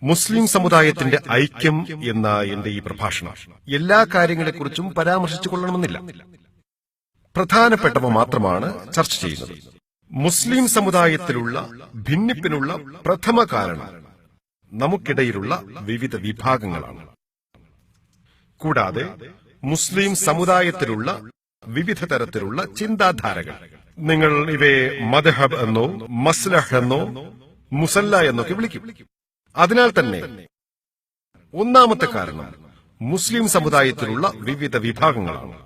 മുസ്ലിം സമുദായത്തിന്റെ ഐക്യം എന്ന എന്റെ ഈ പ്രഭാഷണം എല്ലാ കാര്യങ്ങളെക്കുറിച്ചും പരാമർശിച്ചു കൊള്ളണമെന്നില്ല. പ്രധാനപ്പെട്ടവ മാത്രമാണ് ചർച്ച ചെയ്യുന്നത്. മുസ്ലിം സമുദായത്തിലുള്ള ഭിന്നിപ്പിനുള്ള പ്രഥമ കാരണം നമുക്കിടയിലുള്ള വിവിധ വിഭാഗങ്ങളാണ്. കൂടാതെ മുസ്ലിം സമുദായത്തിലുള്ള വിവിധ തരത്തിലുള്ള ചിന്താധാരകൾ. നിങ്ങൾ ഇവയെ മദ്ഹബ് എന്നോ മസ്ലഹ് എന്നോ മുസല്ല എന്നൊക്കെ വിളിക്കും. അതിനാൽ തന്നെ ഒന്നാമത്തെ കാരണം മുസ്ലിം സമുദായത്തിലുള്ള വിവിധ വിഭാഗങ്ങളാണ്.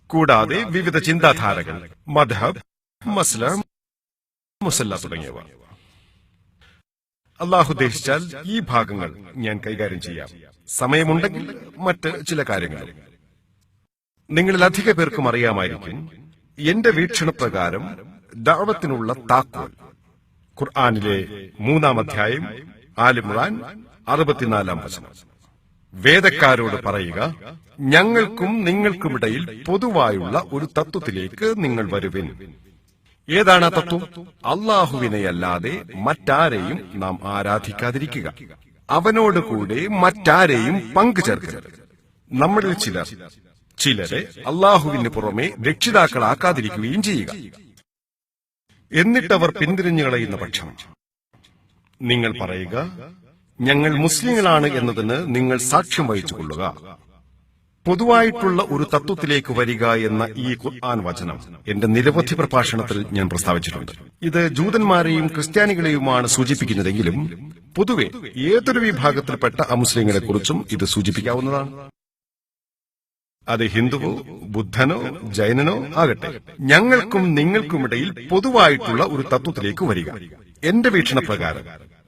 കൂടാതെ വിവിധ ചിന്താധാരകൾ, മദ്ഹബ്, മസ്ലഹ്, മുസല്ല തുടങ്ങിയവ. അല്ലാഹു ഉദ്ദേശിച്ചാൽ ഈ ഭാഗങ്ങൾ ഞാൻ കൈകാര്യം ചെയ്യാം. സമയമുണ്ടെങ്കിൽ മറ്റ് ചില കാര്യങ്ങൾ. നിങ്ങളിൽ അധിക പേർക്കും അറിയാമായിരിക്കും, എന്റെ വീക്ഷണപ്രകാരം ദഅവത്തിനുള്ള താക്കോൽ ഖുർആനിലെ 3-ാം അധ്യായം ആൽ ഇംറാൻ 64-ാം വചനം. വേദക്കാരോട് പറയുക, ഞങ്ങൾക്കും നിങ്ങൾക്കുമിടയിൽ പൊതുവായുള്ള ഒരു തത്വത്തിലേക്ക് നിങ്ങൾ വരുവിൻ. ഏതാണ് ആ തത്വം? അല്ലാഹുവിനെയല്ലാതെ മറ്റാരെയും നാം ആരാധിക്കാതിരിക്കുക, അവനോടുകൂടെ മറ്റാരെയും പങ്കുചേർക്കരുത്. നമ്മളിൽ ചിലരെ അല്ലാഹുവിന് പുറമെ രക്ഷിതാക്കളാക്കാതിരിക്കുകയും ചെയ്യുക. എന്നിട്ടവർ പിന്തിരിഞ്ഞു കളയുന്ന പക്ഷം നിങ്ങൾ പറയുക, ഞങ്ങൾ മുസ്ലിങ്ങളാണ് എന്നതിന് നിങ്ങൾ സാക്ഷ്യം വഹിച്ചുകൊള്ളുക. പൊതുവായിട്ടുള്ള ഒരു തത്വത്തിലേക്ക് വരിക എന്ന ഈ ഖുർആൻ വചനം എന്റെ നിരവധി പ്രഭാഷണത്തിൽ ഞാൻ പ്രസ്താവിച്ചിട്ടുണ്ട്. ഇത് ജൂതന്മാരെയും ക്രിസ്ത്യാനികളെയുമാണ് സൂചിപ്പിക്കുന്നതെങ്കിലും പൊതുവെ ഏതൊരു വിഭാഗത്തിൽപ്പെട്ട അമുസ്ലിങ്ങളെക്കുറിച്ചും ഇത് സൂചിപ്പിക്കാവുന്നതാണ്. അത് ഹിന്ദുവോ ബുദ്ധനോ ജൈനനോ ആകട്ടെ, ഞങ്ങൾക്കും നിങ്ങൾക്കുമിടയിൽ പൊതുവായിട്ടുള്ള ഒരു തത്വത്തിലേക്ക് വരിക. എന്റെ വീക്ഷണപ്രകാരം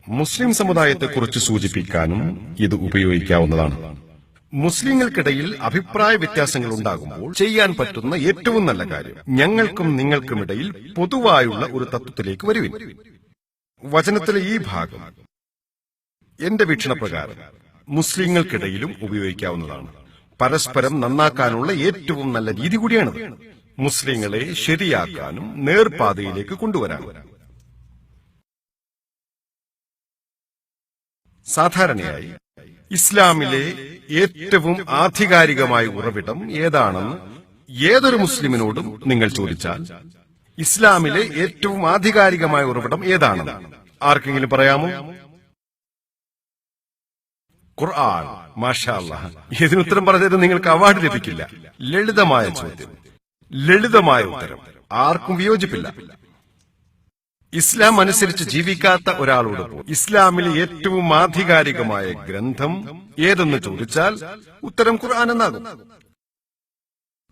മുസ്ലിം സമുദായത്തെക്കുറിച്ച് സൂചിപ്പിക്കാനും ഇത് ഉപയോഗിക്കാവുന്നതാണ്. മുസ്ലിങ്ങൾക്കിടയിൽ അഭിപ്രായ വ്യത്യാസങ്ങൾ ഉണ്ടാകുമ്പോൾ ചെയ്യാൻ പറ്റുന്ന ഏറ്റവും നല്ല കാര്യം ഞങ്ങൾക്കും നിങ്ങൾക്കുമിടയിൽ പൊതുവായുള്ള ഒരു തത്വത്തിലേക്ക് വരുവിൻ. വചനത്തിലെ ഈ ഭാഗം എന്റെ വീക്ഷണപ്രകാരം മുസ്ലിങ്ങൾക്കിടയിലും ഉപയോഗിക്കാവുന്നതാണ്. പരസ്പരം നന്നാക്കാനുള്ള ഏറ്റവും നല്ല രീതി കൂടിയാണത്. മുസ്ലിങ്ങളെ ശരിയാക്കാനും നേർപാതയിലേക്ക് കൊണ്ടുവരാനും. സാധാരണയായി ഇസ്ലാമിലെ ഏറ്റവും ആധികാരികമായ ഉറവിടം ഏതാണെന്ന് ഏതൊരു മുസ്ലിമിനോടും നിങ്ങൾ ചോദിച്ചാൽ, ഇസ്ലാമിലെ ഏറ്റവും ആധികാരികമായ ഉറവിടം ഏതാണെന്ന് ആർക്കെങ്കിലും പറയാമോ? ഖുർആൻ. മാഷാ അല്ലാഹ്. ഇതിനുത്തരം പറഞ്ഞത് നിങ്ങൾക്ക് അവാർഡ് ലഭിക്കില്ല. ലളിതമായ ചോദ്യം, ലളിതമായ ഉത്തരം, ആർക്കും വിയോജിപ്പില്ല. ഇസ്ലാം അനുസരിച്ച് ജീവിക്കാത്ത ഒരാളോട് ഇസ്ലാമിലെ ഏറ്റവും ആധികാരികമായ ഗ്രന്ഥം ഏതെന്ന് ചോദിച്ചാൽ ഉത്തരം ഖുർആൻ എന്നാകും.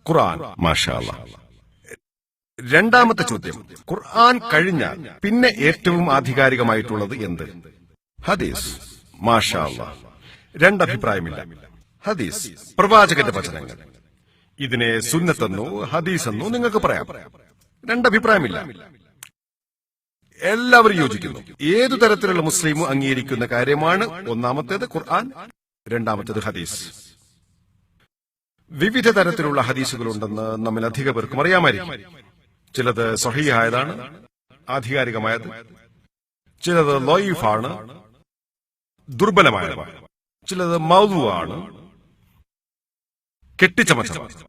ഖുർആൻ. മാഷാ അല്ലാഹ്. രണ്ടാമത്തെ ചോദ്യം, ഖുർആൻ കഴിഞ്ഞാൽ പിന്നെ ഏറ്റവും ആധികാരികമായിട്ടുള്ളത് എന്ത്? ഹദീസ്. മാഷാ അല്ലാഹ്. രണ്ടഭിപ്രായമില്ല. ഹദീസ്, പ്രവാചകന്റെ വചനങ്ങൾ. ഇതിനെ സുന്നത്തെന്നോ ഹദീസെന്നോ നിങ്ങൾക്ക് പറയാം. രണ്ടഭിപ്രായമില്ല. എല്ലാവരും യോജിക്കുന്നു. ഏതു തരത്തിലുള്ള മുസ്ലിമും അംഗീകരിക്കുന്ന കാര്യമാണ്. ഒന്നാമത്തേത് ഖുർആൻ, രണ്ടാമത്തേത് ഹദീസ്. വിവിധ തരത്തിലുള്ള ഹദീസുകളുണ്ടെന്ന് നമ്മിൽ അധിക പേർക്കും അറിയാമായിരിക്കും. ചിലത് സ്വഹീഹായതാണ്, ആധികാരികമായത്. ചിലത് ലൈഫാണ്, ദുർബലമായതാണ്. ചിലത് മൗദൂആണ്, കെട്ടിച്ചമച്ചതാണ്.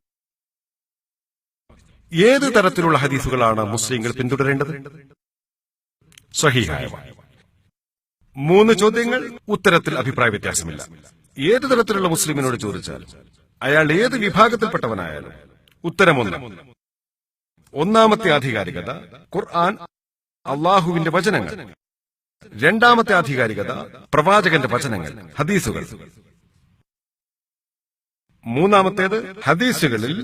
ഏത് തരത്തിലുള്ള ഹദീസുകളാണ് മുസ്ലിങ്ങൾ പിന്തുടരേണ്ടത്? സ്വഹീഹായവ. 3 ചോദ്യങ്ങൾ, ഉത്തരത്തിൽ അഭിപ്രായ വ്യത്യാസമില്ല. ഏത് തരത്തിലുള്ള മുസ്ലിമിനോട് ചോദിച്ചാൽ, അയാൾ ഏത് വിഭാഗത്തിൽപ്പെട്ടവനായാലും ഉത്തരം ഒന്ന്. ഒന്നാമത്തെ ആധികാരികത ഖുർആൻ, അള്ളാഹുവിന്റെ വചനങ്ങൾ. രണ്ടാമത്തെ ആധികാരികത പ്രവാചകന്റെ വചനങ്ങൾ, ഹദീസുകൾ. മൂന്നാമത്തേത് ഹദീസുകളിൽ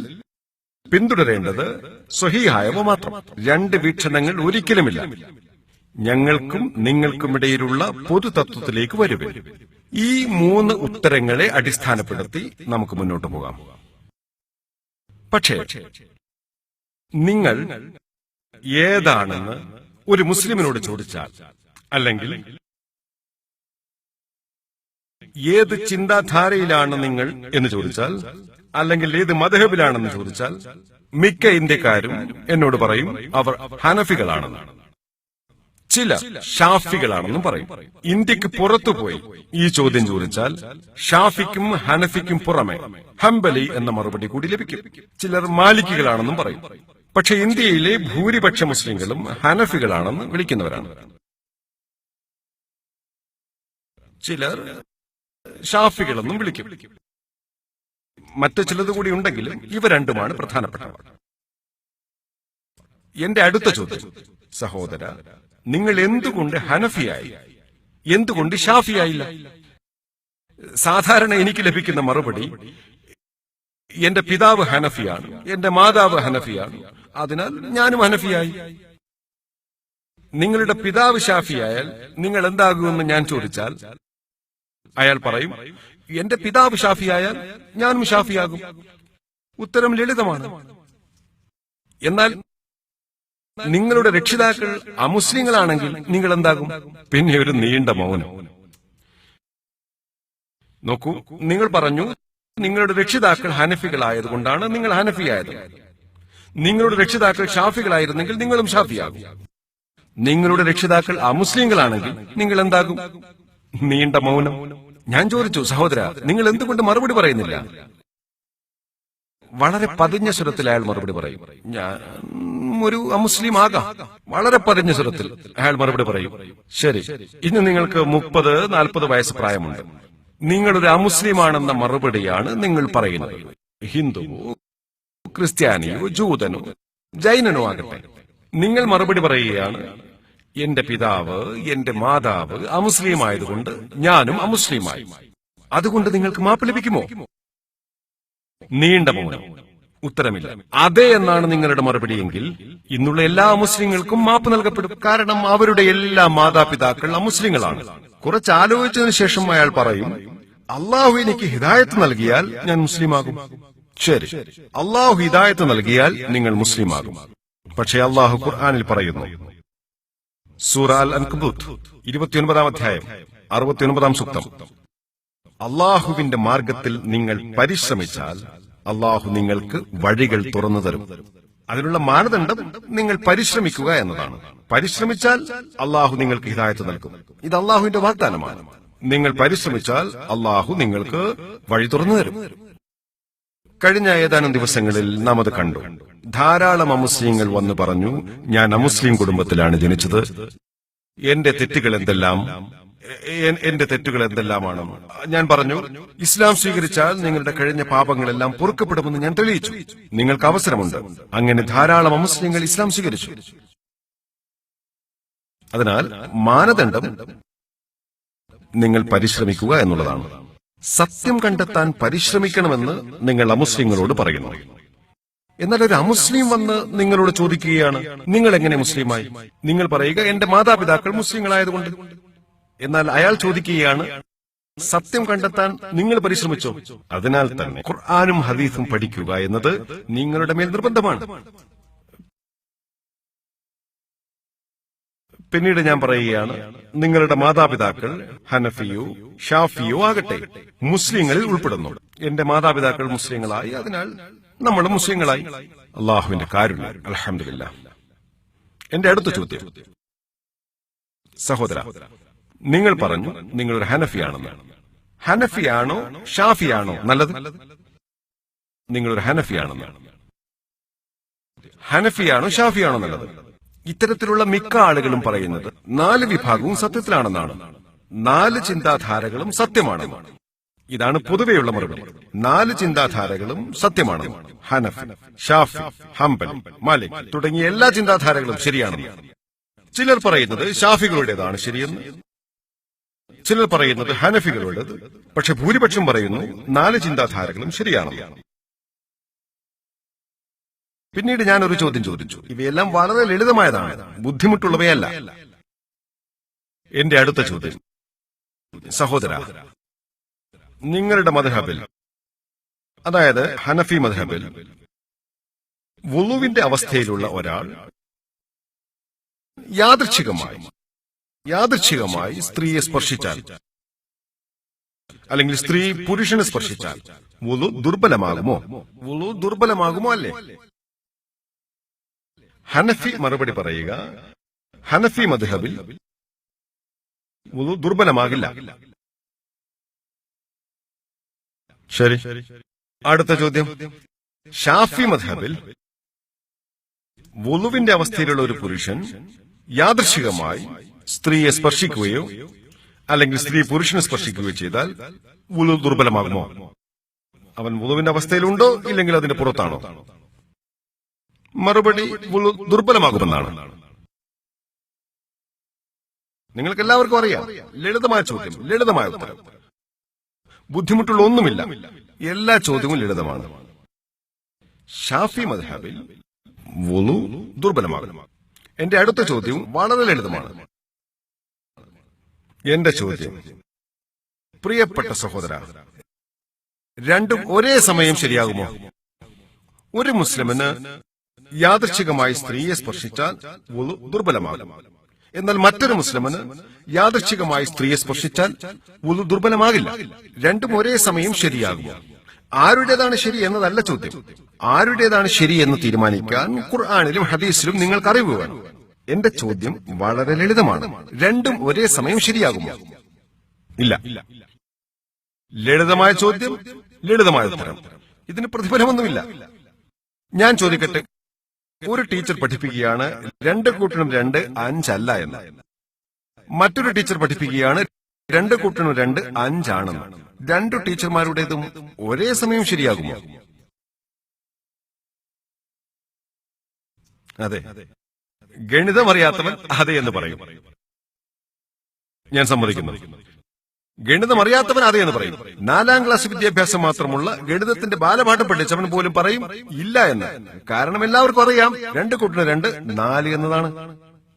പിന്തുടരേണ്ടത് സ്വഹീഹായവ മാത്രം. 2 വീക്ഷണങ്ങൾ ഒരിക്കലുമില്ല. ഞങ്ങൾക്കും നിങ്ങൾക്കുമിടയിലുള്ള പൊതു തത്വത്തിലേക്ക് വരുവിൻ. ഈ 3 ഉത്തരങ്ങളെ അടിസ്ഥാനപ്പെടുത്തി നമുക്ക് മുന്നോട്ട് പോകാം. പക്ഷേ നിങ്ങൾ ഏതാണെന്ന് ഒരു മുസ്ലിമിനോട് ചോദിച്ചാൽ, അല്ലെങ്കിൽ ഏത് ചിന്താധാരയിലാണ് നിങ്ങൾ എന്ന് ചോദിച്ചാൽ, അല്ലെങ്കിൽ ഏത് മദ്ഹബിലാണെന്ന് ചോദിച്ചാൽ, മിക്ക ഇന്ത്യക്കാരും എന്നോട് പറയും അവർ ഹനഫികളാണെന്നാണ്. ചിലർ ഷാഫികളാണെന്നും പറയും. ഇന്ത്യക്ക് പുറത്തുപോയി ഈ ചോദ്യം ചോദിച്ചാൽ ഷാഫിക്കും ഹനഫിക്കും പുറമെ ഹംബലി എന്ന മറുപടി കൂടി ലഭിക്കും. ചിലർ മാലിക്കികളാണെന്നും പറയും. പക്ഷെ ഇന്ത്യയിലെ ഭൂരിപക്ഷ മുസ്ലിങ്ങളും ഹനഫികളാണെന്ന് വിളിക്കുന്നവരാണ്. ചിലർ ഷാഫികളെന്നും വിളിക്കും. മറ്റു ചിലത് കൂടി ഉണ്ടെങ്കിലും ഇവ രണ്ടുമാണ് പ്രധാനപ്പെട്ടവ. എന്റെ അടുത്ത ചോദ്യം, സഹോദര, നിങ്ങൾ എന്തുകൊണ്ട് ഹനഫിയായി, എന്തുകൊണ്ട് ഷാഫിയായില്ല? സാധാരണ എനിക്ക് ലഭിക്കുന്ന മറുപടി, എന്റെ പിതാവ് ഹനഫിയാണ്, എന്റെ മാതാവ് ഹനഫിയാണ്, അതിനാൽ ഞാനും ഹനഫിയായി. നിങ്ങളുടെ പിതാവ് ഷാഫിയായാൽ നിങ്ങൾ എന്താകുമെന്ന് ഞാൻ ചോദിച്ചാൽ അയാൾ പറയും, എന്റെ പിതാവ് ഷാഫിയായാൽ ഞാനും ഷാഫിയാകും. ഉത്തരം ലളിതമാണ്. എന്നാൽ നിങ്ങളുടെ രക്ഷിതാക്കൾ അമുസ്ലിങ്ങളാണെങ്കിൽ നിങ്ങൾ എന്താകും? പിന്നെ ഒരു നീണ്ട മൗനം. നോക്കൂ, നിങ്ങൾ പറഞ്ഞു നിങ്ങളുടെ രക്ഷിതാക്കൾ ഹനഫികളായതുകൊണ്ടാണ് നിങ്ങൾ ഹനഫിയായത്. നിങ്ങളുടെ രക്ഷിതാക്കൾ ഷാഫികളായിരുന്നെങ്കിൽ നിങ്ങളും ഷാഫിയാകും. നിങ്ങളുടെ രക്ഷിതാക്കൾ അമുസ്ലിങ്ങളാണെങ്കിൽ നിങ്ങൾ എന്താകും? നീണ്ട മൗനം. ഞാൻ ചോദിച്ചു, സഹോദര, നിങ്ങൾ എന്തുകൊണ്ട് മറുപടി പറയുന്നില്ല? വളരെ പതിഞ്ഞ സ്വരത്തിൽ അയാൾ മറുപടി പറയും, ഞാൻ ഒരു അമുസ്ലിം ആകാം. വളരെ പതിഞ്ഞ സ്വരത്തിൽ അയാൾ മറുപടി പറയും, ശരി, ഇന്ന് നിങ്ങൾക്ക് 30-40 വയസ്സ് പ്രായമുണ്ട്, നിങ്ങളൊരു അമുസ്ലിമാണെന്ന മറുപടിയാണ് നിങ്ങൾ പറയുന്നത്. ഹിന്ദുവോ ക്രിസ്ത്യാനിയോ ജൂതനോ ജൈനനോ ആകട്ടെ, നിങ്ങൾ മറുപടി പറയുകയാണ്, എന്റെ പിതാവ് എന്റെ മാതാവ് അമുസ്ലിം ആയതുകൊണ്ട് ഞാനും അമുസ്ലിമായി, അതുകൊണ്ട് നിങ്ങൾക്ക് മാപ്പ് ലഭിക്കുമോ? നീണ്ട മൗനം. ഉത്തരമില്ല. അതെ എന്നാണ് നിങ്ങളുടെ മറുപടിയെങ്കിൽ ഇന്നുള്ള എല്ലാ മുസ്ലിങ്ങൾക്കും മാപ്പ് നൽകപ്പെടും. കാരണം അവരുടെ എല്ലാ മാതാപിതാക്കൾ അമുസ്ലിങ്ങളാണ്. കുറച്ച് ആലോചിച്ചതിനു ശേഷം അയാൾ പറയും, അള്ളാഹു എനിക്ക് ഹിദായത്ത് നൽകിയാൽ ഞാൻ മുസ്ലിമാകും. ശരി, അള്ളാഹു ഹിദായത്ത് നൽകിയാൽ നിങ്ങൾ മുസ്ലിമാകും. പക്ഷേ അള്ളാഹു ഖുർആനിൽ പറയുന്നു, സൂറ അൽ അൻകബൂത്ത് 29-ാം അധ്യായം 69-ാം സൂക്തം, അള്ളാഹുവിന്റെ മാർഗത്തിൽ നിങ്ങൾ പരിശ്രമിച്ചാൽ അള്ളാഹു നിങ്ങൾക്ക് വഴികൾ തുറന്നു തരും. അതിനുള്ള മാനദണ്ഡം നിങ്ങൾ പരിശ്രമിക്കുക എന്നതാണ്. പരിശ്രമിച്ചാൽ അള്ളാഹു നിങ്ങൾക്ക് ഹിദായത്ത് നൽകും. ഇത് അള്ളാഹുവിന്റെ വാഗ്ദാനമാണ്. നിങ്ങൾ പരിശ്രമിച്ചാൽ അള്ളാഹു നിങ്ങൾക്ക് വഴി തുറന്നു തരും. കഴിഞ്ഞ ഏതാനും ദിവസങ്ങളിൽ നാം അത് കണ്ടു. ധാരാളം അമുസ്ലിങ്ങൾ വന്നു പറഞ്ഞു, ഞാൻ അമുസ്ലിം കുടുംബത്തിലാണ് ജനിച്ചത്, എന്റെ തെറ്റുകൾ എന്തെല്ലാമാണ്. ഞാൻ പറഞ്ഞു, ഇസ്ലാം സ്വീകരിച്ചാൽ നിങ്ങളുടെ കഴിഞ്ഞ പാപങ്ങളെല്ലാം പൊറുക്കപ്പെടുമെന്ന് ഞാൻ തെളിയിച്ചു. നിങ്ങൾക്ക് അവസരമുണ്ട്. അങ്ങനെ ധാരാളം അമുസ്ലിങ്ങൾ ഇസ്ലാം സ്വീകരിച്ചു. അതിനാൽ മാനദണ്ഡം നിങ്ങൾ പരിശ്രമിക്കുക എന്നുള്ളതാണ്. സത്യം കണ്ടെത്താൻ പരിശ്രമിക്കണമെന്ന് നിങ്ങൾ അമുസ്ലിങ്ങളോട് പറയുന്നു. എന്നാൽ ഒരു അമുസ്ലിം വന്ന് നിങ്ങളോട് ചോദിക്കുകയാണ്, നിങ്ങൾ എങ്ങനെ മുസ്ലിമായി? നിങ്ങൾ പറയുക, എന്റെ മാതാപിതാക്കൾ മുസ്ലിങ്ങളായതുകൊണ്ട്. എന്നാൽ അയാൾ ചോദിക്കുകയാണ്, സത്യം കണ്ടെത്താൻ നിങ്ങൾ പരിശ്രമിച്ചോ? അതിനാൽ തന്നെ ഖുർആനും ഹദീസും പഠിക്കുക എന്നത് നിങ്ങളുടെ മേൽ നിർബന്ധമാണ്. പിന്നീട് ഞാൻ പറയുകയാണ്, നിങ്ങളുടെ മാതാപിതാക്കൾ ഹനഫിയോ ഷാഫിയോ ആകട്ടെ, മുസ്ലിങ്ങളിൽ ഉൾപ്പെടുന്നു. എന്റെ മാതാപിതാക്കൾ മുസ്ലിങ്ങളായി, അതിനാൽ നമ്മൾ മുസ്ലിങ്ങളായി. അള്ളാഹുവിന്റെ കാരുണ്യം, അൽഹംദുലില്ലാഹ്. എന്റെ അടുത്ത ചോദ്യം, സഹോദര, നിങ്ങൾ പറഞ്ഞു നിങ്ങളൊരു ഹനഫിയാണെന്ന്. ഹനഫിയാണോ ഷാഫിയാണോ നല്ലത്? നിങ്ങളൊരു ഹനഫിയാണെന്ന്. ഹനഫിയാണോ ഷാഫിയാണോ നല്ലത്? ഇത്തരത്തിലുള്ള മിക്ക ആളുകളും പറയുന്നത് 4 വിഭാഗവും സത്യത്തിലാണെന്നാണ്. 4 ചിന്താധാരകളും സത്യമാണെന്നാണ്. ഇതാണ് പൊതുവെയുള്ള മറുപടി. 4 ചിന്താധാരകളും സത്യമാണ്. ഹനഫി, ഷാഫി, ഹംബലി, മാലിക് തുടങ്ങിയ എല്ലാ ചിന്താധാരകളും ശരിയാണെന്ന്. ചിലർ പറയുന്നത് ഷാഫികളുടേതാണ് ശരിയെന്ന്, ചിലർ പറയുന്നത് ഹനഫികളുടേത്. പക്ഷെ ഭൂരിപക്ഷം പറയുന്നു 4 ചിന്താധാരകളും ശരിയാണെന്ന്. പിന്നീട് ഞാൻ ഒരു ചോദ്യം ചോദിച്ചു. ഇവയെല്ലാം വളരെ ലളിതമായതാണ്, ബുദ്ധിമുട്ടുള്ളവയല്ല. എന്റെ അടുത്ത ചോദ്യം, സഹോദര, നിങ്ങളുടെ മദ്ഹബിൽ, അതായത് ഹനഫി മദ്ഹബിൽ, വുളുവിന്റെ അവസ്ഥയിലുള്ള ഒരാൾ യാദൃച്ഛികമായി സ്ത്രീയെ സ്പർശിച്ചാൽ, അല്ലെങ്കിൽ സ്ത്രീ പുരുഷനെ സ്പർശിച്ചാൽ വുളു ദുർബലമാകുമോ? അല്ലേ? ഹനഫി മറുപടി പറയുക, ഹനഫി മദ്ഹബിൽ വുളു ദുർബലമാകില്ല. ശരി. അടുത്ത ചോദ്യം. ഷാഫി മദ്ഹബിൽ വുളുവിന്റെ അവസ്ഥയിലുള്ള ഒരു പുരുഷൻ യാദൃശികമായി സ്ത്രീയെ സ്പർശിക്കുകയോ അല്ലെങ്കിൽ സ്ത്രീ പുരുഷനെ സ്പർശിക്കുകയോ ചെയ്താൽ വുളു ദുർബലമാകുമോ? അവൻ വുളുവിന്റെ അവസ്ഥയിലുണ്ടോ ഇല്ലെങ്കിൽ അതിന്റെ പുറത്താണോ? മറുപടി വുളു ദുർബലമാകുമെന്നാണ്. നിങ്ങൾക്ക് എല്ലാവർക്കും അറിയാം. ലളിതമായ ചോദ്യം, ലളിതമായ ഉത്തരം. ബുദ്ധിമുട്ടുള്ള ഒന്നുമില്ല. എല്ലാ ചോദ്യവും ലളിതമാണ്. ഷാഫി മദ്ഹബിൽ വുളു ദുർബലമാകും. എന്റെ അടുത്ത ചോദ്യവും വളരെ ലളിതമാണ്. എന്റെ ചോദ്യം, പ്രിയപ്പെട്ട സഹോദര, രണ്ടും ഒരേ സമയം ശരിയാകുമോ? ഒരു മുസ്ലിമിന് യാദൃച്ഛികമായി സ്ത്രീയെ സ്പർശിച്ചാൽ വുളു ദുർബലമാകും. എന്നാൽ മറ്റൊരു മുസ്ലിമിന് യാദൃച്ഛികമായി സ്ത്രീയെ സ്പർശിച്ചാൽ വുളു ദുർബലമാകില്ല. രണ്ടും ഒരേ സമയം ശരിയാകുമോ? ആരുടേതാണ് ശരി എന്നതല്ല ചോദ്യം. ആരുടേതാണ് ശരി എന്ന് തീരുമാനിക്കാൻ ഖുർആനിലും ഹദീസിലും നിങ്ങൾക്ക് അറിവ് വേണം. എന്റെ ചോദ്യം വളരെ ലളിതമാണ്. രണ്ടും ഒരേ സമയം ശരിയാകുമോ? ഇല്ല. ലളിതമായ ചോദ്യം, ലളിതമായ ഉത്തരം. ഇതിന് പ്രതിഫലമൊന്നുമില്ല. ഞാൻ ചോദിക്കട്ടെ, ഒരു ടീച്ചർ പഠിപ്പിക്കുകയാണ് 2 × 2 5 അല്ല എന്ന്. മറ്റൊരു ടീച്ചർ പഠിപ്പിക്കുകയാണ് 2 × 2 5 ആണെന്ന്. രണ്ടു ടീച്ചർമാരുടേതും ഒരേ സമയം ശരിയാകുമോ? അതെ. ഗണിതമറിയാത്തവൻ അതെ എന്ന് പറയും. ഞാൻ സമ്മതിക്കുന്നു. ഗണിതമറിയാത്തവൻ അതെ എന്ന് പറയും. 4ാം ക്ലാസ് വിദ്യാഭ്യാസം മാത്രമുള്ള ഗണിതത്തിന്റെ ബാലപാഠം പഠിച്ചവൻ പോലും പറയും ഇല്ല എന്ന്. കാരണം എല്ലാവർക്കും അറിയാം 2 × 2 4 എന്നതാണ്.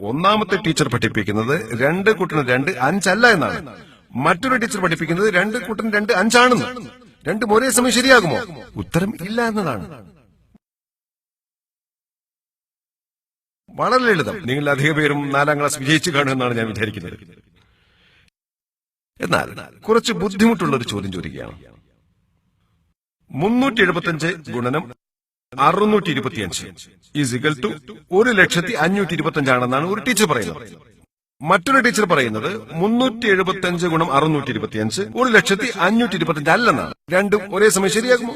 ഒന്നാമത്തെ ടീച്ചർ പഠിപ്പിക്കുന്നത് 2 × 2 5 അല്ല എന്നാണ്. മറ്റൊരു ടീച്ചർ പഠിപ്പിക്കുന്നത് 2 × 2 5 ആണെന്ന്. രണ്ടും ഒരേ സമയം ശരിയാകുമോ? ഉത്തരം ഇല്ല എന്നതാണ്. വളരെ ലളിതം. നിങ്ങൾ അധിക പേരും 4ാം ക്ലാസ് വിജയിച്ചു കാണുമെന്നാണ് ഞാൻ വിചാരിക്കുന്നത്. എന്നാൽ കുറച്ച് ബുദ്ധിമുട്ടുള്ള ഒരു ചോദ്യം ചോദിക്കുകയാണ്. 375 ഗുണനം 625 = 1,525,000 ആണെന്നാണ് ഒരു ടീച്ചർ പറയുന്നത്. മറ്റൊരു ടീച്ചർ പറയുന്നത് 375 × 625 1,525,000 അല്ലെന്നാണ്. രണ്ടും ഒരേ സമയം ശരിയാകുമോ?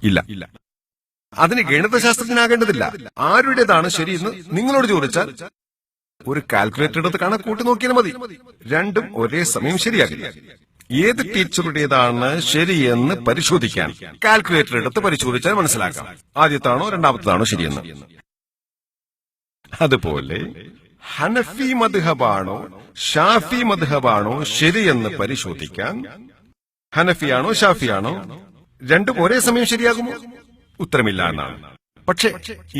ഇല്ല. അതിന് ഗണിതശാസ്ത്രജ്ഞനാകേണ്ടതില്ല. ആരുടേതാണ് ശരിയെന്ന് നിങ്ങളോട് ചോദിച്ചാൽ ഒരു കാൽക്കുലേറ്റർ എടുത്ത് കണക്കൂട്ടി നോക്കിയാൽ മതി. രണ്ടും ഒരേ സമയം ശരിയാകില്ല. ഏത് ടീച്ചറുടേതാണ് ശരിയെന്ന് പരിശോധിക്കാൻ കാൽക്കുലേറ്റർ എടുത്ത് പരിശോധിച്ചാൽ മനസ്സിലാക്കാം ആദ്യത്താണോ രണ്ടാമത്തേതാണോ ശരിയെന്ന്. അതുപോലെ ഹനഫി മദ്ഹബാണോ ഷാഫി മദ്ഹബാണോ ശരിയെന്ന് പരിശോധിക്കാൻ ഹനഫിയാണോ ഷാഫിയാണോ രണ്ടും ഒരേ സമയം ശരിയാകുമോ? ഉത്തരമില്ല എന്നാണ്. പക്ഷെ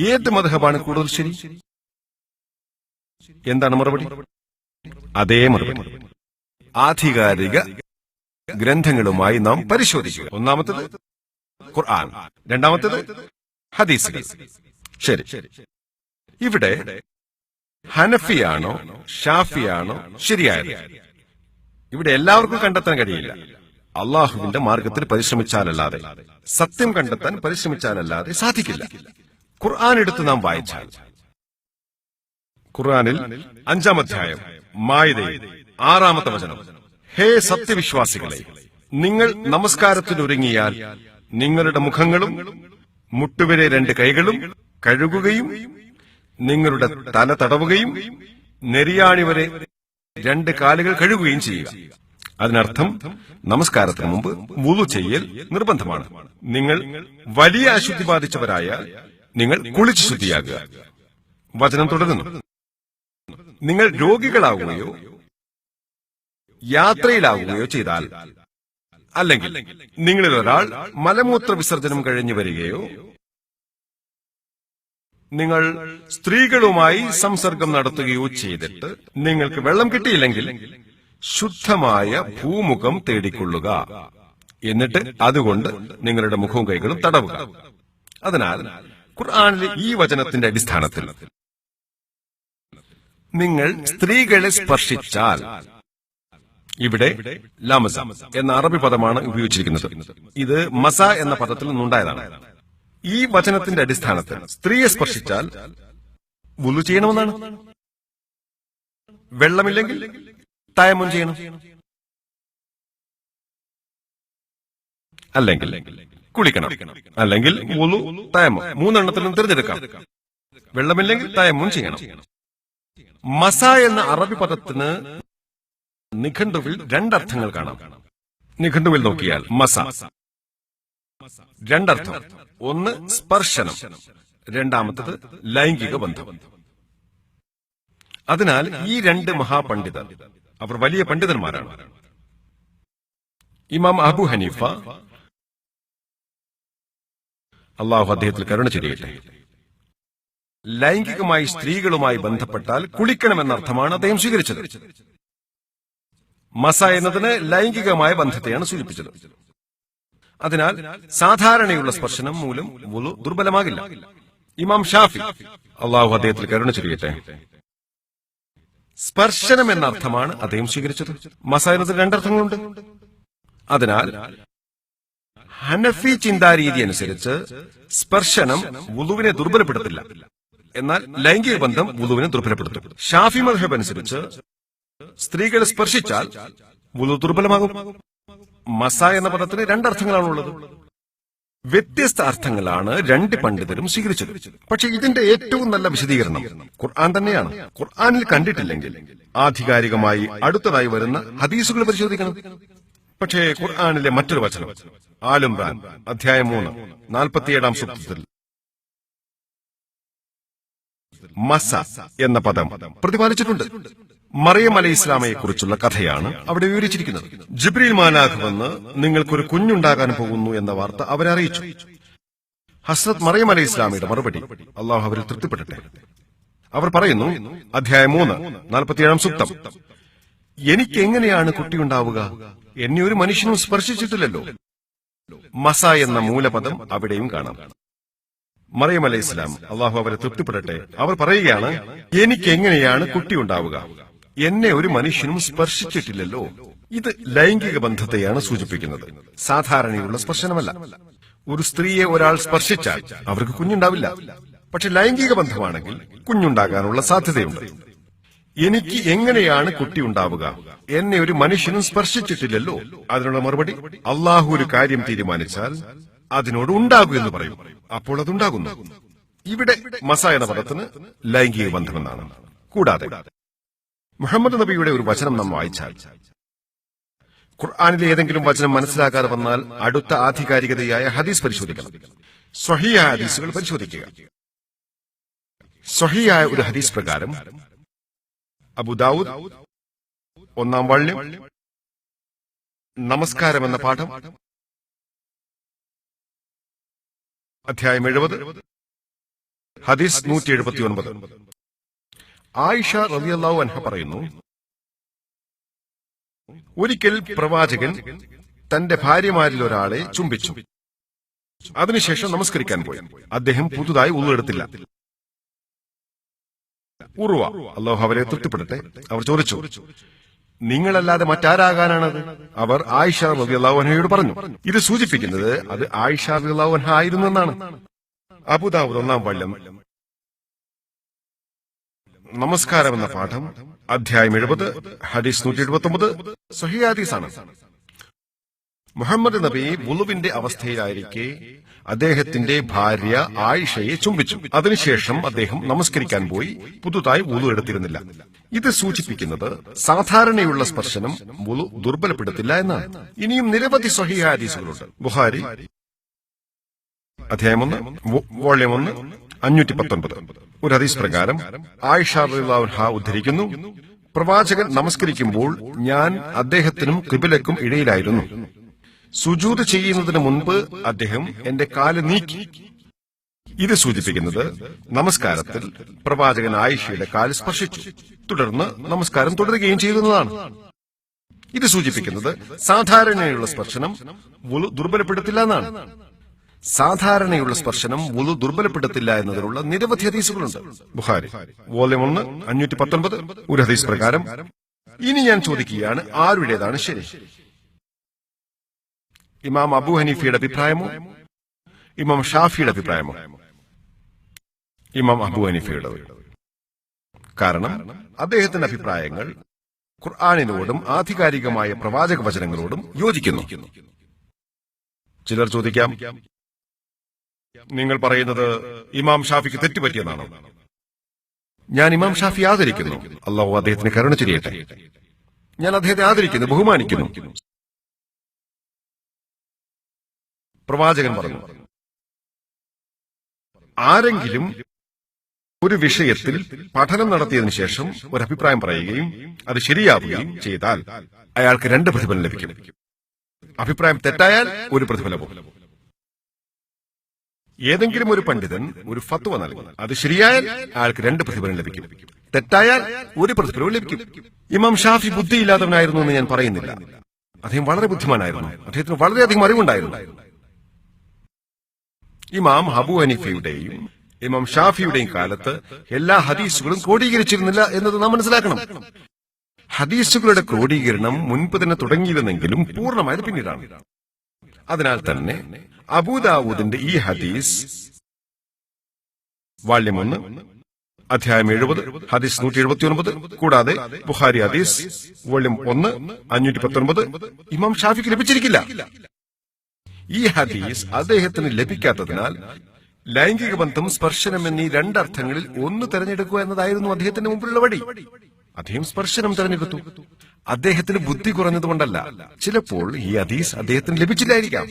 ഏത് മദ്ഹബാണ് കൂടുതൽ ശരി? എന്താണ് മറുപടി? അതേ മറുപടി. ആധികാരിക ഗ്രന്ഥങ്ങളുമായി നാം പരിശോധിക്കുക. ഒന്നാമത്തേത് ഖുർആൻ, രണ്ടാമത്തേത് ഹദീസുകൾ. ശരി, ഇവിടെ ഹനഫിയാണോ ഷാഫിയാണോ ശരിയായത്? ഇവിടെ എല്ലാവർക്കും കണ്ടെത്താൻ കഴിയില്ല. അള്ളാഹുവിന്റെ മാർഗത്തിൽ പരിശ്രമിച്ചാലല്ലാതെ, സത്യം കണ്ടെത്താൻ പരിശ്രമിച്ചാലല്ലാതെ സാധിക്കില്ല. ഖുർആൻ എടുത്ത് നാം വായിച്ചാൽ ഖുർആനിൽ 5-ാം അധ്യായം മാഇദയിൽ 6-ാമത്തെ വചനം, ഹേ സത്യവിശ്വാസികളെ, നിങ്ങൾ നമസ്കാരത്തിനൊരുങ്ങിയാൽ നിങ്ങളുടെ മുഖങ്ങളും മുട്ടുവരെ 2 കൈകളും കഴുകുകയും നിങ്ങളുടെ തല തടവുകയും നെരിയാണി വരെ 2 കാലുകൾ കഴുകുകയും ചെയ്യുക. അതിനർത്ഥം നമസ്കാരത്തിന് മുമ്പ് വുളു ചെയ്യൽ നിർബന്ധമാണ്. നിങ്ങൾ വലിയ അശുദ്ധി ബാധിച്ചവരായാൽ നിങ്ങൾ കുളിച്ച് ശുദ്ധിയാകുക. വചനം തുടരുന്നു, നിങ്ങൾ രോഗികളാവുകയോ യാത്രയിലാവുകയോ ചെയ്താൽ, അല്ലെങ്കിൽ നിങ്ങളിൽ ഒരാൾ മലമൂത്ര വിസർജനം കഴിഞ്ഞു വരികയോ നിങ്ങൾ സ്ത്രീകളുമായി സംസർഗം നടത്തുകയോ ചെയ്തിട്ട് നിങ്ങൾക്ക് വെള്ളം കിട്ടിയില്ലെങ്കിൽ ശുദ്ധമായ ഭൂമുഖം തേടിക്കൊള്ളുക. എന്നിട്ട് അതുകൊണ്ട് നിങ്ങളുടെ മുഖവും കൈകളും തടവുക. അതിനാൽ ഖുർആനിലെ ഈ വചനത്തിന്റെ അടിസ്ഥാനത്തിൽ നിങ്ങൾ സ്ത്രീകളെ സ്പർശിച്ചാൽ, ഇവിടെ ലമസ എന്ന അറബി പദമാണ് ഉപയോഗിച്ചിരിക്കുന്നത്. ഇത് മസ എന്ന പദത്തിൽ നിന്നുണ്ടായതാണ്. ഈ വചനത്തിന്റെ അടിസ്ഥാനത്തിൽ സ്ത്രീയെ സ്പർശിച്ചാൽ വുളു ചെയ്യണമെന്നാണ്. വെള്ളമില്ലെങ്കിൽ തയമ്മും ചെയ്യണം, അല്ലെങ്കിൽ കുളിക്കണം, അല്ലെങ്കിൽ വുളു, തയമ്മം, മൂന്നെണ്ണത്തിലും തിരഞ്ഞെടുക്കാം. വെള്ളമില്ലെങ്കിൽ തയമ്മും ചെയ്യണം. മസ എന്ന അറബി പദത്തിന് നിഘണ്ടുവിൽ രണ്ടർത്ഥങ്ങൾ കാണാം. നിഘണ്ടുവിൽ നോക്കിയാൽ മസ രണ്ടർത്ഥം. ഒന്ന് സ്പർശനം, രണ്ടാമത്തത് ലൈംഗിക ബന്ധം. അതിനാൽ ഈ രണ്ട് മഹാപണ്ഡിതർ, അവർ വലിയ പണ്ഡിതന്മാരാണ്. ഇമാം അബു ഹനീഫ, അള്ളാഹു അദ്ദേഹത്തിൽ കരുണ ചെയ്യട്ടെ, ലൈംഗികമായി സ്ത്രീകളുമായി ബന്ധപ്പെട്ടാൽ കുളിക്കണമെന്നർത്ഥമാണ് അദ്ദേഹം സ്വീകരിച്ചത്. മസ എന്നതിന് ലൈംഗികമായ ബന്ധത്തെയാണ് സൂചിപ്പിച്ചത്. അതിനാൽ സാധാരണയുള്ള സ്പർശനം മൂലം വുളു ദുർബലമാകില്ല. ഇമാം ഷാഫി, അള്ളാഹു അദ്ദേഹത്തിൽ കരുണ ചെയ്യട്ടെ, സ്പർശനം എന്നർത്ഥമാണ് അദ്ദേഹം സ്വീകരിച്ചത്. മസ എന്നതിന് രണ്ടർത്ഥങ്ങളുണ്ട്. അതിനാൽ ഹനഫി ചിന്താരീതി അനുസരിച്ച് സ്പർശനം വുളുവിനെ ദുർബലപ്പെടുത്തില്ല, എന്നാൽ ലൈംഗിക ബന്ധം വുളുവിനെ ദുർബലപ്പെടുത്തും. ഷാഫി മദ്ഹബ് അനുസരിച്ച് സ്ത്രീകൾ സ്പർശിച്ചാൽ വുളു ദുർബലമാകും. മസ എന്ന പദത്തിന് രണ്ടർത്ഥങ്ങളാണുള്ളത്. വ്യത്യസ്ത അർത്ഥങ്ങളാണ് രണ്ട് പണ്ഡിതരും സ്വീകരിച്ചത്. പക്ഷെ ഇതിന്റെ ഏറ്റവും നല്ല വിശദീകരണം ഖുർആൻ തന്നെയാണ്. ഖുർആനിൽ കണ്ടിട്ടില്ലെങ്കിൽ ആധികാരികമായി അടുത്തതായി വരുന്ന ഹദീസുകൾ പരിശോധിക്കണം. പക്ഷേ ഖുർആനിലെ മറ്റൊരു വചനം, ആൽ ഇംറാൻ അധ്യായം 3 47 സൂക്തത്തിൽ മസ എന്ന പദം പ്രതിപാദിച്ചിട്ടുണ്ട്. മറിയം അലൈഹി ഇസ്ലാമയെ കുറിച്ചുള്ള കഥയാണ് അവിടെ വിവരിച്ചിരിക്കുന്നത്. ജിബ്രീൽ മാലാഖ് വന്ന് നിങ്ങൾക്കൊരു കുഞ്ഞുണ്ടാകാൻ പോകുന്നു എന്ന വാർത്ത അവരെ അറിയിച്ചു. ഹസ്രത്ത് മറിയം അലൈഹി ഇസ്ലാമയുടെ മറുപടി, അള്ളാഹു അവരിൽ തൃപ്തിപ്പെടട്ടെ, അവർ പറയുന്നു, അധ്യായം 3 47 സൂക്തം, എനിക്ക് എങ്ങനെയാണ് കുട്ടിയുണ്ടാവുക? എന്നെ ഒരു മനുഷ്യനും സ്പർശിച്ചിട്ടില്ലല്ലോ. മസ എന്ന മൂലപദം അവിടെയും കാണാം. മറിയം അലൈഹി ഇസ്ലാം, അള്ളാഹു അവരെ തൃപ്തിപ്പെടട്ടെ, അവർ പറയുകയാണ്, എനിക്ക് എങ്ങനെയാണ് കുട്ടിയുണ്ടാവുക? എന്നെ ഒരു മനുഷ്യനും സ്പർശിച്ചിട്ടില്ലല്ലോ. ഇത് ലൈംഗിക ബന്ധത്തെയാണ് സൂചിപ്പിക്കുന്നത്, സാധാരണയുള്ള സ്പർശനമല്ല. ഒരു സ്ത്രീയെ ഒരാൾ സ്പർശിച്ചാൽ അവർക്ക് കുഞ്ഞുണ്ടാവില്ല. പക്ഷെ ലൈംഗിക ബന്ധമാണെങ്കിൽ കുഞ്ഞുണ്ടാകാനുള്ള സാധ്യതയുണ്ട്. എനിക്ക് എങ്ങനെയാണ് കുട്ടിയുണ്ടാവുക? എന്നെ ഒരു മനുഷ്യനും സ്പർശിച്ചിട്ടില്ലല്ലോ. അതിനുള്ള മറുപടി, അള്ളാഹു ഒരു കാര്യം തീരുമാനിച്ചാൽ അതിനോട് ഉണ്ടാകൂ എന്ന് പറയും, അപ്പോൾ അതുണ്ടാകുന്നു. ഇവിടെ മസ എന്ന പദത്തിന് ലൈംഗിക ബന്ധമെന്നാണ്. കൂടാതെ മുഹമ്മദ് നബിയുടെ ഒരു വചനം നാം വായിച്ചാൽ, ഖുർആനിലെ ഏതെങ്കിലും വചനം മനസ്സിലാക്കാതെ വന്നാൽ അടുത്ത ആധികാരികതയായ ഹദീസ് പരിശോധിക്കണം. സ്വഹീഹായ ഹദീസുകൾ പരിശോധിക്കുക. സ്വഹീഹായ ഒരു ഹദീസ് പ്രകാരം അബൂ ദാവൂദ് 1-ാം വാള്യം നമസ്കാരം എന്ന പാഠം അധ്യായം 70 ഹദീസ് 179. ആയിഷ റളിയല്ലാഹു അൻഹ പറയുന്നു, ഒരിക്കൽ പ്രവാചകൻ തന്റെ ഭാര്യമാരിൽ ഒരാളെ ചുംബിച്ചു. അതിനുശേഷം നമസ്കരിക്കാൻ പോയി. അദ്ദേഹം പുതുതായി വുളു എടുത്തില്ല. ഉർവ, അല്ലാഹു അവരെ തൃപ്തിപ്പെടട്ടെ, അവർ ചോദിച്ചു, നിങ്ങളല്ലാതെ മറ്റാരാകാനാണത്? അവർ ആയിഷ റളിയല്ലാഹു അൻഹയോട് പറഞ്ഞു. ഇത് സൂചിപ്പിക്കുന്നത് അത് ആയിഷ റളിയല്ലാഹു അൻഹ ആയിരുന്നു എന്നാണ്. അബൂ ദാവൂദ് 1-ാം വാള്യം നമസ്കാരം എന്ന പാഠം അധ്യായം 70 ഹദീസ് 179 സ്വഹീഹ് ഹദീസാണ്. മുഹമ്മദ് നബി വുളുവിന്റെ അവസ്ഥയിലായിരിക്കെ അദ്ദേഹത്തിന്റെ ഭാര്യ ആയിഷയെ ചുംബിച്ചു. അതിനുശേഷം അദ്ദേഹം നമസ്കരിക്കാൻ പോയി. പുതുതായി വുളു എടുത്തിരുന്നില്ല. ഇത് സൂചിപ്പിക്കുന്നത് സാധാരണയുള്ള സ്പർശനം വുളു ദുർബലപ്പെടുത്തില്ല എന്നാണ്. ഇനിയും നിരവധി സ്വഹീഹ് ഹദീസുകളുണ്ട്. ബുഖാരി അധ്യായം 1 വോള്യം 1 519 ഒരു ഹദീസ് പ്രകാരം ആയിഷ റളിയല്ലാഹു അൻഹ ഉദ്ധരിക്കുന്നു, പ്രവാചകൻ നമസ്കരിക്കുമ്പോൾ ഞാൻ അദ്ദേഹത്തിനും ഖിബലക്കും ഇടയിലായിരുന്നു. സുജൂദ് ചെയ്യുന്നതിന് മുൻപ് അദ്ദേഹം എന്റെ കാല് നീക്കി. ഇത് സൂചിപ്പിക്കുന്നത് നമസ്കാരത്തിൽ പ്രവാചകൻ ആയിഷയുടെ കാല് സ്പർശിച്ചു, തുടർന്ന് നമസ്കാരം തുടരുകയും ചെയ്യുന്നതാണ്. ഇത് സൂചിപ്പിക്കുന്നത് സാധാരണയുള്ള സ്പർശനം വുളു ദുർബലപ്പെടുത്തില്ല എന്നാണ്. സാധാരണയുള്ള സ്പർശനം വുളു ദുർബലപ്പെടുത്തില്ല എന്നതിനുള്ള നിരവധി ഹദീസുകളുണ്ട്. ബുഖാരി വോള്യം 1 519 ഒരു ഹദീസ് പ്രകാരം. ഇനി ഞാൻ ചോദിക്കുകയാണ്, ആരുടേതാണ് ശരി? ഇമാം അബൂ ഹനീഫയുടെ അഭിപ്രായമോ ഇമാം ഷാഫിയുടെ അഭിപ്രായമോ? ഇമാം അബൂ ഹനീഫയുടെ. കാരണം അദ്ദേഹത്തിന്റെ അഭിപ്രായങ്ങൾ ഖുർആനിനോടും ആധികാരികമായ പ്രവാചക വചനങ്ങളോടും യോജിക്കുന്നു. ചിലർ ചോദിക്കാം, നിങ്ങൾ പറയുന്നത് ഇമാം ഷാഫിക്ക് തെറ്റുപറ്റിയെന്നാണോ? ഞാൻ ഇമാം ഷാഫി ആദരിക്കുന്നു. അല്ലാഹു അദ്ദേഹത്തിന് കരുണ ചൊരിയട്ടെ. ഞാൻ അദ്ദേഹത്തെ ആദരിക്കുന്നു, ബഹുമാനിക്കുന്നു. പ്രവാചകൻ പറഞ്ഞു, ആരെങ്കിലും ഒരു വിഷയത്തിൽ പഠനം നടത്തിയതിനു ശേഷം ഒരു അഭിപ്രായം പറയുകയും അത് ശരിയാവുകയും ചെയ്താൽ അയാൾക്ക് 2 പ്രതിഫലം ലഭിക്കും. അഭിപ്രായം തെറ്റായാൽ 1 പ്രതിഫലവും. ഏതെങ്കിലും ഒരു പണ്ഡിതൻ ഒരു ഫത്വ നൽകും, അത് ശരിയായാൽ അയാൾക്ക് 2 പ്രതിഫലം ലഭിക്കും, തെറ്റായാൽ 1 പ്രതിഫലവും ലഭിക്കും. ഇമാം ഷാഫി ബുദ്ധിയില്ലാത്തവനായിരുന്നു എന്ന് ഞാൻ പറയുന്നില്ല. അദ്ദേഹം വളരെ ബുദ്ധിമാനായിരുന്നു. അദ്ദേഹത്തിന് വളരെയധികം അറിവുണ്ടായിരുന്നു. ഇമാം അബൂ ഹനീഫയുടെയും ഇമാം ഷാഫിയുടെയും കാലത്ത് എല്ലാ ഹദീസുകളും ക്രോഡീകരിച്ചിരുന്നില്ല എന്നത് നാം മനസ്സിലാക്കണം. ഹദീസുകളുടെ ക്രോഡീകരണം മുൻപ് തന്നെ തുടങ്ങിയിരുന്നെങ്കിലും പൂർണ്ണമായത് പിന്നീടാണ്. അതിനാൽ തന്നെ അബൂദാവൂദിന്റെ ഈ ഹദീസ് വാള്യം 1 അധ്യായം 70 ഹദീസ് 179, കൂടാതെ ബുഖാരി ഹദീസ് വോള്യം 1 519 ഇമാം ഷാഫിക്ക് ലഭിച്ചിരിക്കില്ല. ഈ ഹദീസ് അദ്ദേഹത്തിന് ലഭിക്കാത്തതിനാൽ ലൈംഗിക ബന്ധം, സ്പർശനം എന്നീ 2 അർത്ഥങ്ങളിൽ ഒന്ന് തെരഞ്ഞെടുക്കുക എന്നതായിരുന്നു അദ്ദേഹത്തിന്റെ മുമ്പിലുള്ള വഴി. അദ്ദേഹം സ്പർശനം തെരഞ്ഞെടുത്തു. അദ്ദേഹത്തിന് ബുദ്ധി കുറഞ്ഞതുകൊണ്ടല്ല, ചിലപ്പോൾ ഈ ഹദീസ് അദ്ദേഹത്തിന് ലഭിച്ചില്ലായിരിക്കാം.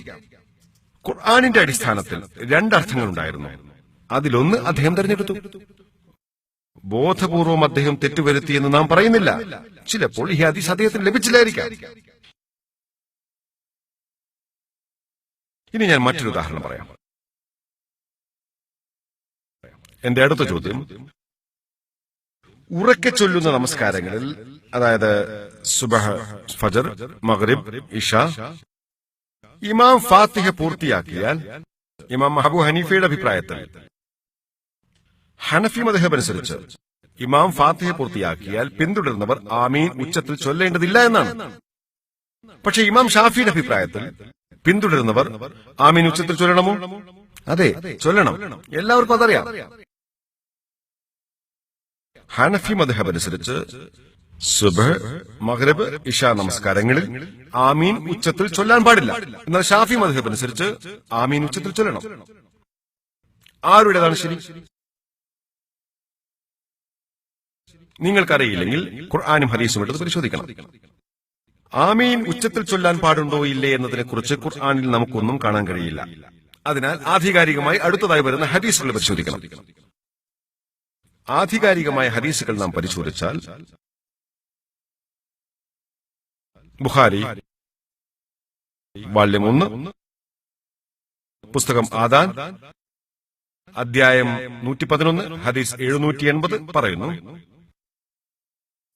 ഖുർആനിന്റെ അടിസ്ഥാനത്തിൽ 2 അർത്ഥങ്ങളുണ്ടായിരുന്നു. അതിലൊന്ന് അദ്ദേഹം തെരഞ്ഞെടുത്തു. ബോധപൂർവം അദ്ദേഹം തെറ്റുവരുത്തിയെന്ന് നാം പറയുന്നില്ല. ചിലപ്പോൾ ഈ ഹദീസ് അദ്ദേഹത്തിന് ലഭിച്ചില്ലായിരിക്കാം. ഇനി ഞാൻ മറ്റൊരു ഉദാഹരണം പറയാം. എന്റെ അടുത്ത ചോദ്യം, ഉറക്കെ ചൊല്ലുന്ന നമസ്കാരങ്ങളിൽ, അതായത് സുബഹ്, ഫജർ, മഗ്രിബ്, ഇഷ, ഇമാം ഫാത്തിഹ പൂർത്തിയാക്കിയാൽ ഇമാം അബൂ ഹനീഫയുടെ അഭിപ്രായത്തിൽ ഹനഫി മദ്ഹബ് അനുസരിച്ച് ഇമാം ഫാത്തിഹ പൂർത്തിയാക്കിയാൽ പിന്തുടരുന്നവർ ആമീൻ ഉച്ചത്തിൽ ചൊല്ലേണ്ടതില്ല എന്നാണ്. പക്ഷെ ഇമാം ഷാഫിയുടെ അഭിപ്രായത്തിൽ പിന്തുടരുന്നവർ ആമീൻ ഉച്ചത്തിൽ ചൊല്ലണമോ? അതെ, ചൊല്ലണം. എല്ലാവർക്കും അതറിയാം. ഹനഫി മദ്ഹബ് അനുസരിച്ച് സുബ്ഹ്, മഗ്രിബ്, ഇഷ നമസ്കാരങ്ങളിൽ ആമീൻ ഉച്ചത്തിൽ ചൊല്ലാൻ പാടില്ല. എന്നാൽ ഷാഫി മദ്ഹബ് അനുസരിച്ച് ആമീൻ ഉച്ചത്തിൽ ചൊല്ലണം. ആരുടേതാണ് ശരി? നിങ്ങൾക്കറിയില്ലെങ്കിൽ ഖുർആനും ഹദീസും എടുത്ത് പരിശോധിക്കണം. ആമീൻ ഉച്ചത്തിൽ ചൊല്ലാൻ പാടുണ്ടോ ഇല്ലേ എന്നതിനെക്കുറിച്ച് ഖുർആനിൽ നമുക്കൊന്നും കാണാൻ കഴിയില്ല. അതിനാൽ ആധികാരികമായി അടുത്തതായി വരുന്ന ഹദീസുകൾ പരിശോധിക്കണം. ആധികാരികമായ ഹദീസുകൾ നാം പരിശോധിച്ചാൽ ബുഖാരി വാള്യം 1 പുസ്തകം ആദാൻ അധ്യായം 111 ഹദീസ് 780 പറയുന്നു,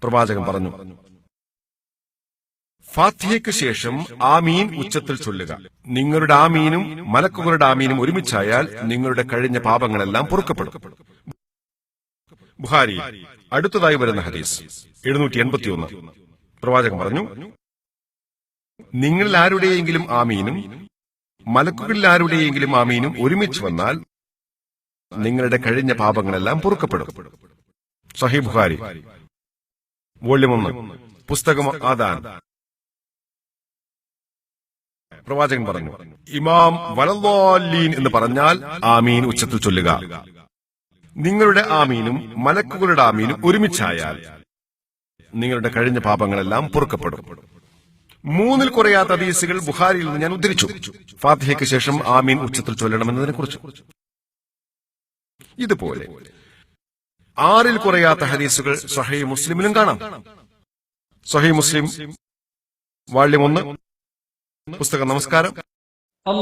പ്രവാചകൻ പറഞ്ഞു, ഫാത്തിഹയ്ക്ക് ശേഷം ആമീൻ ഉച്ചത്തിൽ ചൊല്ലുക. നിങ്ങളുടെ ആമീനും മലക്കുകളുടെ ആമീനും ഒരുമിച്ചായാൽ നിങ്ങളുടെ കഴിഞ്ഞ പാപങ്ങളെല്ലാം പൊറുക്കപ്പെടും. ബുഖാരി അടുത്തതായി വരുന്ന ഹദീസ് 781 പ്രവാചകൻ പറഞ്ഞു, നിങ്ങളിൽ ആരുടെയെങ്കിലും ആമീനും മലക്കുകളിൽ ആരുടെയെങ്കിലും ആമീനും ഒരുമിച്ച് വന്നാൽ നിങ്ങളുടെ കഴിഞ്ഞ പാപങ്ങളെല്ലാം പൊറുക്കപ്പെടും. സഹീഹ് ബുഖാരി വോള്യം 1 പുസ്തകം ആദാൻ. പ്രവാചകൻ പറഞ്ഞു, ഇമാം വലദ്ദാലീൻ എന്ന് പറഞ്ഞാൽ ആമീൻ ഉച്ചത്തിൽ ചൊല്ലുക. നിങ്ങളുടെ ആമീനും മലക്കുകളുടെ ആമീനും ഒരുമിച്ചായാൽ നിങ്ങളുടെ കഴിഞ്ഞ പാപങ്ങളെല്ലാം പൊറുക്കപ്പെടും. 3 കുറയാത്ത ഹദീസുകൾ ബുഖാരിയിൽ നിന്ന് ഞാൻ ഉദ്ധരിച്ചു, ഫാത്തിഹയ്ക്ക് ശേഷം ആമീൻ ഉച്ചത്തിൽ ചൊല്ലണമെന്നതിനെ കുറിച്ച്. ഇതുപോലെ 6 കുറയാത്ത ഹദീസുകൾ സ്വഹീഹ് മുസ്ലിമിലും കാണാം. സ്വഹീഹ് മുസ്ലിം വാള്യം 1 പുസ്തകം നമസ്കാരം